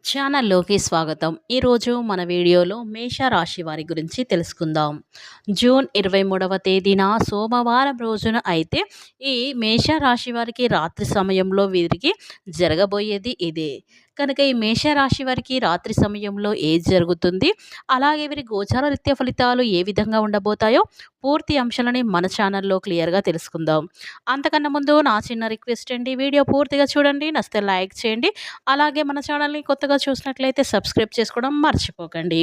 ఛానల్లోకి స్వాగతం. ఈరోజు మన వీడియోలో మేషరాశి వారి గురించి తెలుసుకుందాం. జూన్ 23వ తేదీన సోమవారం రోజున అయితే ఈ మేషరాశి వారికి రాత్రి సమయంలో వీరికి జరగబోయేది ఇదే. కనుక ఈ మేషరాశి వారికి రాత్రి సమయంలో ఏది జరుగుతుంది, అలాగే వీరి గోచార రీత్యా ఫలితాలు ఏ విధంగా ఉండబోతాయో పూర్తి అంశాలని మన ఛానల్లో క్లియర్గా తెలుసుకుందాం. అంతకన్నా ముందు నా చిన్న రిక్వెస్ట్ అండి, వీడియో పూర్తిగా చూడండి, నచ్చితే లైక్ చేయండి. అలాగే మన ఛానల్ని కొత్తగా చూసినట్లయితే సబ్స్క్రైబ్ చేసుకోవడం మర్చిపోకండి.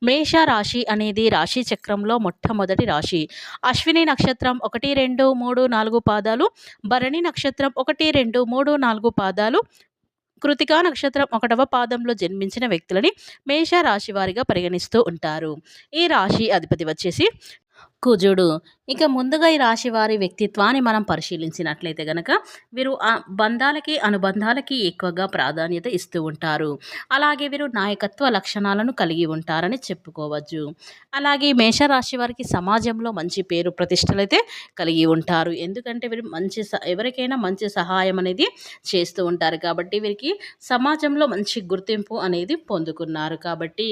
మేష రాశి అనేది రాశి చక్రంలో మొట్టమొదటి రాశి. అశ్విని నక్షత్రం 1, 2, 3, 4 పాదాలు, భరణి నక్షత్రం 1, 2, 3, 4 పాదాలు, కృతికా నక్షత్రం 1వ పాదంలో జన్మించిన వ్యక్తులని మేష రాశి వారిగా పరిగణిస్తూ ఉంటారు. ఈ రాశి అధిపతి వచ్చేసి కుజుడు. ఇక ముందుగా ఈ రాశి వారి వ్యక్తిత్వాన్ని మనం పరిశీలించినట్లయితే గనక వీరు బంధాలకి అనుబంధాలకి ఎక్కువగా ప్రాధాన్యత ఇస్తూ ఉంటారు. అలాగే వీరు నాయకత్వ లక్షణాలను కలిగి ఉంటారని చెప్పుకోవచ్చు. అలాగే మేషరాశి వారికి సమాజంలో మంచి పేరు ప్రతిష్టలైతే కలిగి ఉంటారు. ఎందుకంటే వీరు ఎవరికైనా మంచి సహాయం అనేది చేస్తూ ఉంటారు కాబట్టి వీరికి సమాజంలో మంచి గుర్తింపు అనేది పొందుకున్నారు. కాబట్టి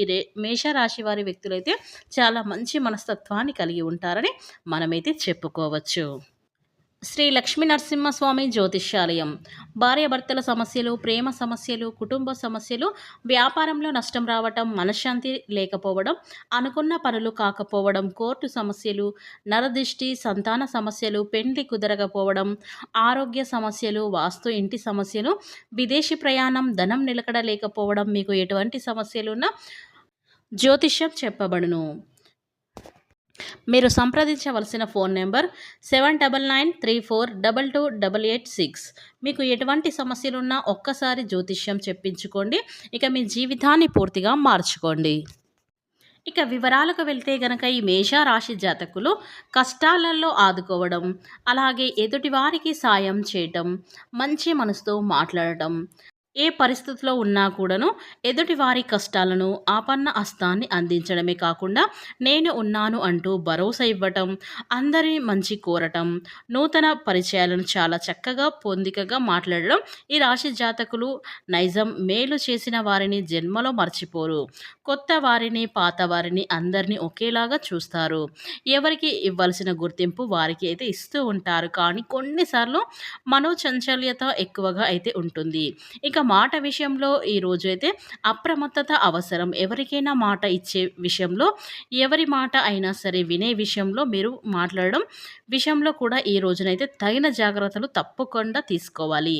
మేషరాశి వారి వ్యక్తులైతే చాలా మంచి మనస్తత్వాన్ని కలిగి ఉంటారని మనమైతే చెప్పుకోవచ్చు. శ్రీ లక్ష్మీ నరసింహస్వామి జ్యోతిష్యాలయం. భార్యాభర్తల సమస్యలు, ప్రేమ సమస్యలు, కుటుంబ సమస్యలు, వ్యాపారంలో నష్టం రావటం, మనశ్శాంతి లేకపోవడం, అనుకున్న పనులు కాకపోవడం, కోర్టు సమస్యలు, నరదిష్టి, సంతాన సమస్యలు, పెండ్లి కుదరకపోవడం, ఆరోగ్య సమస్యలు, వాస్తు ఇంటి సమస్యలు, విదేశీ ప్రయాణం, ధనం నిలకడ లేకపోవడం, మీకు ఎటువంటి సమస్యలున్నా జ్యోతిష్యం చెప్పబడును. మీరు సంప్రదించవలసిన ఫోన్ నెంబర్ 7993422886. మీకు ఎటువంటి సమస్యలున్నా ఒక్కసారి జ్యోతిష్యం చెప్పించుకోండి. ఇక మీ జీవితాన్ని పూర్తిగా మార్చుకోండి. ఇక వివరాలకు వెళ్తే గనక ఈ మేషరాశి జాతకులు కష్టాలలో ఆదుకోవడం, అలాగే ఎదుటివారికి సాయం చేయటం, మంచి మనసుతో మాట్లాడటం, ఏ పరిస్థితిలో ఉన్నా కూడాను ఎదుటివారి కష్టాలను ఆపన్న హస్తాన్ని అందించడమే కాకుండా నేను ఉన్నాను అంటూ భరోసా ఇవ్వటం, అందరి మంచి కోరటం, నూతన పరిచయాలను చాలా చక్కగా పొందికగా మాట్లాడడం ఈ రాశి జాతకులు నైజం. మేలు చేసిన వారిని జన్మలో మర్చిపోరు. కొత్త వారిని, పాత వారిని అందరినీ ఒకేలాగా చూస్తారు. ఎవరికి ఇవ్వాల్సిన గుర్తింపు వారికి అయితే ఇస్తూ ఉంటారు. కానీ కొన్నిసార్లు మనోచంచల్యత ఎక్కువగా అయితే ఉంటుంది. ఇక మాట విషయంలో ఈరోజు అయితే అప్రమత్తత అవసరం. ఎవరికైనా మాట ఇచ్చే విషయంలో, ఎవరి మాట అయినా సరే వినే విషయంలో మీరు మాట్లాడడం విషయంలో కూడా ఈ రోజునైతే తగిన జాగ్రత్తలు తప్పకుండా తీసుకోవాలి.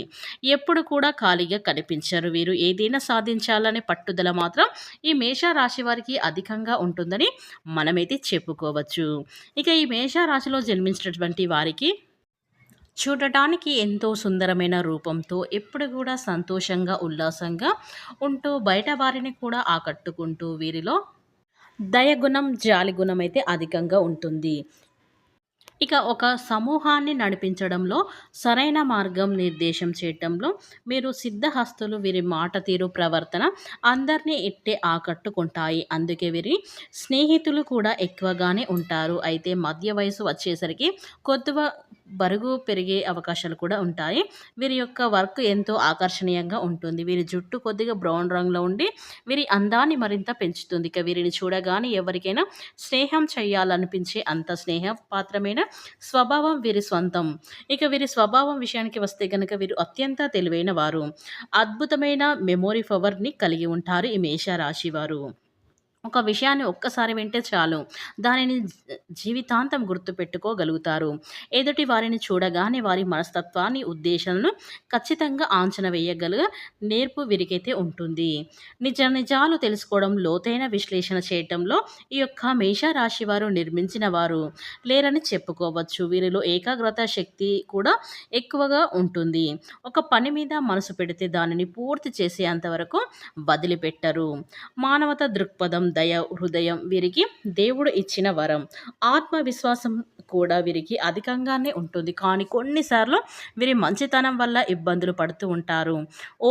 ఎప్పుడు కూడా ఖాళీగా కనిపించరు. వీరు ఏదైనా సాధించాలనే పట్టుదల మాత్రం ఈ మేషరాశి వారికి అధికంగా ఉంటుందని మనమైతే చెప్పుకోవచ్చు. ఇక ఈ మేషరాశిలో జన్మించినటువంటి వారికి చూడటానికి ఎంతో సుందరమైన రూపంతో ఎప్పుడు కూడా సంతోషంగా, ఉల్లాసంగా ఉంటూ బయట వారిని కూడా ఆకట్టుకుంటూ వీరిలో దయగుణం, జాలిగుణం అయితే అధికంగా ఉంటుంది. ఇక ఒక సమూహాన్ని నడిపించడంలో, సరైన మార్గం నిర్దేశం చేయటంలో మీరు సిద్ధహస్తులు. వీరి మాట తీరు, ప్రవర్తన అందరినీ ఇట్టే ఆకట్టుకుంటాయి. అందుకే వీరి స్నేహితులు కూడా ఎక్కువగానే ఉంటారు. అయితే మధ్య వయసు వచ్చేసరికి కొద్దిగా బరుగు పెరిగే అవకాశాలు కూడా ఉంటాయి. వీరి యొక్క వర్క్ ఎంతో ఆకర్షణీయంగా ఉంటుంది. వీరి జుట్టు కొద్దిగా బ్రౌన్ రంగులో ఉండి వీరి అందాన్ని మరింత పెంచుతుంది. ఇక వీరిని చూడగానే ఎవరికైనా స్నేహం చేయాలనిపించే అంత స్నేహపాత్రమైన స్వభావం వీరి స్వంతం. ఇక వీరి స్వభావం విషయానికి వస్తే గనక వీరు అత్యంత తెలివైన వారు. అద్భుతమైన మెమొరీ పవర్ని కలిగి ఉంటారు ఈ మేషరాశి వారు. ఒక విషయాన్ని ఒక్కసారి వింటే చాలు, దానిని జీవితాంతం గుర్తుపెట్టుకోగలుగుతారు. ఎదుటి వారిని చూడగానే వారి మనస్తత్వాన్ని, ఉద్దేశాలను ఖచ్చితంగా అంచనా వేయగల నేర్పు వీరికైతే ఉంటుంది. నిజాలు తెలుసుకోవడం, లోతైన విశ్లేషణ చేయటంలో ఈ యొక్క మేషరాశి వారు నిర్మించిన వారు లేరని చెప్పుకోవచ్చు. వీరిలో ఏకాగ్రత శక్తి కూడా ఎక్కువగా ఉంటుంది. ఒక పని మీద మనసు పెడితే దానిని పూర్తి చేసేంతవరకు వదిలిపెట్టరు. మానవత దృక్పథం, దయ, హృదయం వీరికి దేవుడు ఇచ్చిన వరం. ఆత్మవిశ్వాసం కూడా వీరికి అధికంగానే ఉంటుంది. కానీ కొన్నిసార్లు వీరి మంచితనం వల్ల ఇబ్బందులు పడుతూ ఉంటారు.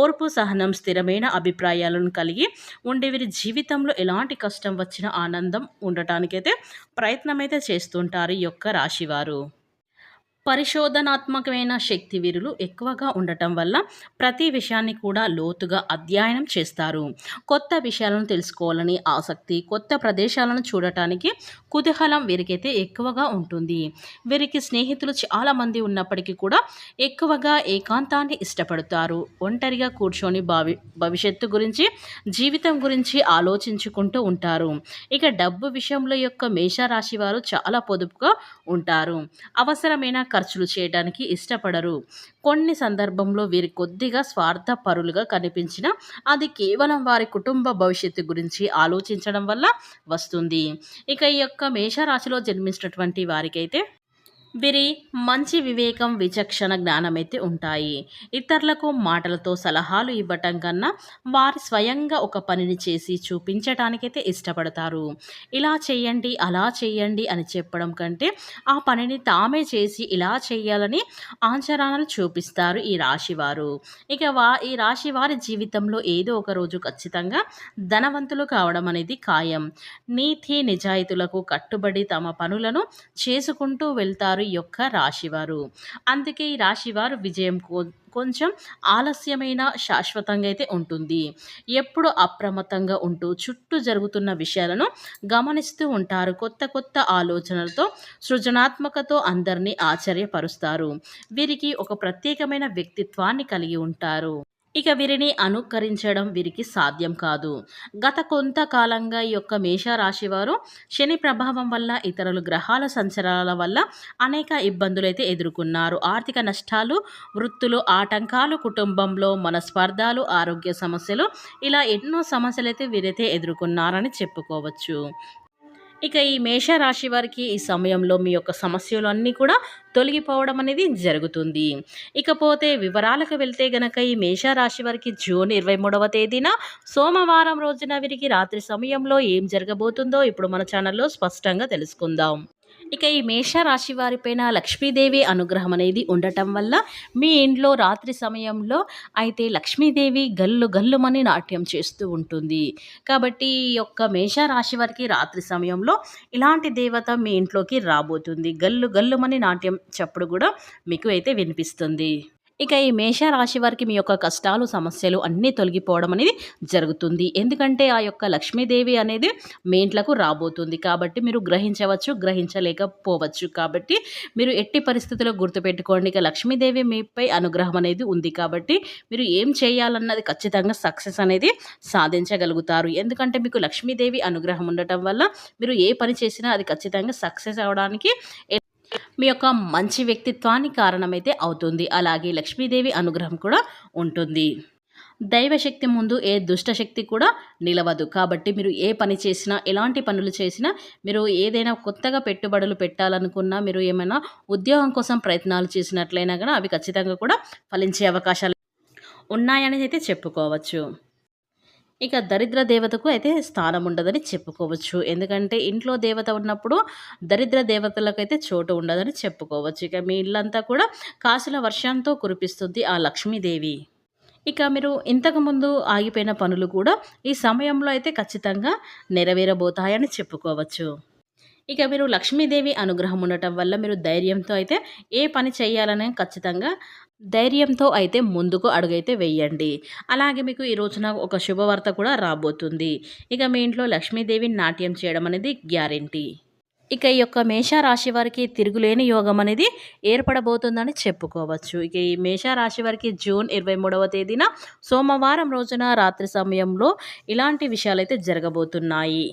ఓర్పు, సహనం, స్థిరమైన అభిప్రాయాలను కలిగి ఉండే వీరి జీవితంలో ఎలాంటి కష్టం వచ్చినా ఆనందం ఉండటానికైతే ప్రయత్నం అయితే చేస్తుంటారు ఈ యొక్క రాశివారు. పరిశోధనాత్మకమైన శక్తి వీరులు ఎక్కువగా ఉండటం వల్ల ప్రతి విషయాన్ని కూడా లోతుగా అధ్యయనం చేస్తారు. కొత్త విషయాలను తెలుసుకోవాలని ఆసక్తి, కొత్త ప్రదేశాలను చూడటానికి కుతూహలం వీరికైతే ఎక్కువగా ఉంటుంది. వీరికి స్నేహితులు చాలామంది ఉన్నప్పటికీ కూడా ఎక్కువగా ఏకాంతాన్ని ఇష్టపడతారు. ఒంటరిగా కూర్చొని భవిష్యత్తు గురించి, జీవితం గురించి ఆలోచించుకుంటూ ఉంటారు. ఇక డబ్బు విషయంలో యొక్క మేషరాశి వారు చాలా పొదుపుగా ఉంటారు. అవసరమైన ఖర్చులు చేయడానికి ఇష్టపడరు. కొన్ని సందర్భంలో వీరి కొద్దిగా స్వార్థపరులుగా కనిపించినా అది కేవలం వారి కుటుంబ భవిష్యత్తు గురించి ఆలోచించడం వల్ల వస్తుంది. ఇక ఈ యొక్క మేషరాశిలో జన్మించినటువంటి వారికైతే వీరి మంచి వివేకం, విచక్షణ జ్ఞానమైతే ఉంటాయి. ఇతరులకు మాటలతో సలహాలు ఇవ్వటం కన్నా వారు స్వయంగా ఒక పనిని చేసి చూపించటానికైతే ఇష్టపడతారు. ఇలా చేయండి, అలా చేయండి అని చెప్పడం కంటే ఆ పనిని తామే చేసి ఇలా చేయాలని ఆచరణలు చూపిస్తారు ఈ రాశివారు. ఇక ఈ రాశి వారి జీవితంలో ఏదో ఒక రోజు ఖచ్చితంగా ధనవంతులు కావడం అనేది ఖాయం. నీతి నిజాయితీలకు కట్టుబడి తమ పనులను చేసుకుంటూ వెళ్తారు ఈ యొక్క రాశివారు. అందుకే ఈ రాశివారు విజయం కొంచెం ఆలస్యమైన శాశ్వతంగా అయితే ఉంటుంది. ఎప్పుడు అప్రమత్తంగా ఉంటూ చుట్టూ జరుగుతున్న విషయాలను గమనిస్తూ ఉంటారు. కొత్త కొత్త ఆలోచనలతో, సృజనాత్మకతో అందరినీ ఆశ్చర్యపరుస్తారు. వీరికి ఒక ప్రత్యేకమైన వ్యక్తిత్వాన్ని కలిగి ఉంటారు. ఇక వీరిని అనుకరించడం వీరికి సాధ్యం కాదు. గత కొంతకాలంగా ఈ యొక్క మేషరాశి వారు శని ప్రభావం వల్ల, ఇతరులు గ్రహాల సంచారాల వల్ల అనేక ఇబ్బందులైతే ఎదుర్కొన్నారు. ఆర్థిక నష్టాలు, వృత్తులు ఆటంకాలు, కుటుంబంలో మనస్పర్ధాలు, ఆరోగ్య సమస్యలు, ఇలా ఎన్నో సమస్యలైతే వీరైతే ఎదుర్కొన్నారని చెప్పుకోవచ్చు. ఇక ఈ మేషరాశి వారికి ఈ సమయంలో మీ యొక్క సమస్యలు అన్నీ కూడా తొలగిపోవడం అనేది జరుగుతుంది. ఇకపోతే వివరాలకు వెళ్తే గనక ఈ మేషరాశి వారికి జూన్ 23వ తేదీన సోమవారం రోజున వీరికి రాత్రి సమయంలో ఏం జరగబోతుందో ఇప్పుడు మన ఛానల్లో స్పష్టంగా తెలుసుకుందాం. ఇక ఈ మేషరాశి వారిపైన లక్ష్మీదేవి అనుగ్రహం అనేది ఉండటం వల్ల మీ ఇంట్లో రాత్రి సమయంలో అయితే లక్ష్మీదేవి గల్లు గల్లుమని నాట్యం చేస్తూ ఉంటుంది. కాబట్టి ఈ యొక్క మేషరాశి వారికి రాత్రి సమయంలో ఇలాంటి దేవత మీ ఇంట్లోకి రాబోతుంది. గల్లు గల్లుమని నాట్యం చప్పుడు కూడా మీకు అయితే వినిపిస్తుంది. ఇక ఈ మేషరాశి వారికి మీ యొక్క కష్టాలు, సమస్యలు అన్నీ తొలగిపోవడం అనేది జరుగుతుంది. ఎందుకంటే ఆ యొక్క లక్ష్మీదేవి అనేది మీ ఇంట్లోకి రాబోతుంది. కాబట్టి మీరు గ్రహించవచ్చు, గ్రహించలేకపోవచ్చు. కాబట్టి మీరు ఎట్టి పరిస్థితుల్లో గుర్తుపెట్టుకోండి, ఇక లక్ష్మీదేవి మీపై అనుగ్రహం అనేది ఉంది. కాబట్టి మీరు ఏం చేయాలన్నది ఖచ్చితంగా సక్సెస్ అనేది సాధించగలుగుతారు. ఎందుకంటే మీకు లక్ష్మీదేవి అనుగ్రహం ఉండటం వల్ల మీరు ఏ పని చేసినా అది ఖచ్చితంగా సక్సెస్ అవడానికి మీ యొక్క మంచి వ్యక్తిత్వానికి కారణమైతే అవుతుంది. అలాగే లక్ష్మీదేవి అనుగ్రహం కూడా ఉంటుంది. దైవశక్తి ముందు ఏ దుష్టశక్తి కూడా నిలవదు. కాబట్టి మీరు ఏ పని చేసినా, ఎలాంటి పనులు చేసినా, మీరు ఏదైనా కొత్తగా పెట్టుబడులు పెట్టాలనుకున్నా, మీరు ఏమైనా ఉద్యోగం కోసం ప్రయత్నాలు చేసినట్లయినా కూడా అవి ఖచ్చితంగా కూడా ఫలించే అవకాశాలు ఉన్నాయని అయితే చెప్పుకోవచ్చు. ఇక దరిద్ర దేవతకు అయితే స్థానం ఉండదని చెప్పుకోవచ్చు. ఎందుకంటే ఇంట్లో దేవత ఉన్నప్పుడు దరిద్ర దేవతలకైతే చోటు ఉండదని చెప్పుకోవచ్చు. ఇక మీ ఇల్లంతా కూడా కాసుల వర్షంతో కురిపిస్తుంది ఆ లక్ష్మీదేవి. ఇక మీరు ఇంతకుముందు ఆగిపోయిన పనులు కూడా ఈ సమయంలో అయితే ఖచ్చితంగా నెరవేరబోతాయని చెప్పుకోవచ్చు. ఇక మీరు లక్ష్మీదేవి అనుగ్రహం ఉండటం వల్ల మీరు ధైర్యంతో అయితే ఏ పని చేయాలనే ఖచ్చితంగా ధైర్యంతో అయితే ముందుకు అడుగైతే వేయండి. అలాగే మీకు ఈ రోజున ఒక శుభవార్త కూడా రాబోతుంది. ఇక మీ ఇంట్లో లక్ష్మీదేవి నాట్యం చేయడం అనేది గ్యారెంటీ. ఇక ఈ యొక్క మేషరాశి వారికి తిరుగులేని యోగం అనేది ఏర్పడబోతుందని చెప్పుకోవచ్చు. ఇక ఈ మేషరాశి వారికి జూన్ 23వ తేదీన సోమవారం రోజున రాత్రి సమయంలో ఇలాంటి విషయాలైతే జరగబోతున్నాయి.